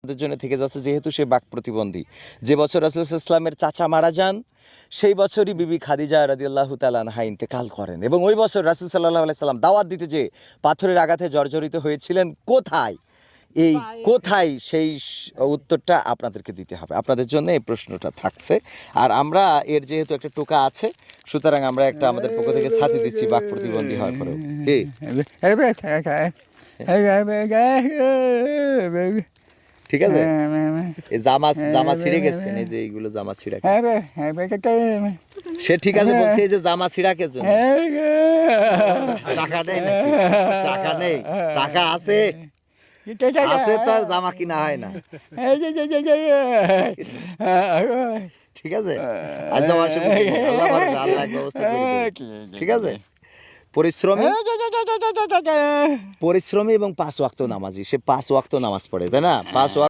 আমাদের জন্য থেকে যাচ্ছে, যেহেতু সে বাক প্রতিবন্ধী। যে বছর রাসূল সাল্লাল্লাহু আলাইহি ওয়াসাল্লামের চাচা মারা যান, সেই বছরই বিবি খাদিজা রাদিয়াল্লাহু তাআলা আনহা ইন্তেকাল করেন। এবং ওই বছর রাসূল সাল্লাল্লাহু আলাইহি সাল্লাম দাওয়াত দিতে যে পাথরের আঘাতে জর্জরিত হয়েছিলেন, কোথায় এই কোথায় সেই উত্তরটা আপনাদেরকে দিতে হবে। আপনাদের জন্য এই প্রশ্নটা থাকছে। আর আমরা এর যেহেতু একটা টোকা আছে, সুতরাং আমরা একটা আমাদের পক্ষ থেকে ছাতি দিচ্ছি বাক প্রতিবন্ধী হওয়ার পরেও। কি ঠিক আছে? এই জামা ছিঁড়ে গেছে, এই যে এইগুলো জামা ছিঁড়া। সে ঠিক আছে বলছে, এই যে জামা ছিঁড়া কে জন্য? টাকা নেই নাকি? টাকা নেই, টাকা আছে, আছে তার জামা কিনা হয় না। ঠিক আছে, আজ আমার আল্লাহ ব্যবস্থা করে দেবে। ঠিক আছে, পরিশ্রমী এবং 5 ওয়াক্ত নামাজি। সে 5 ওয়াক্ত নামাজ পড়ে, তাই না? 5 ওয়াক্ত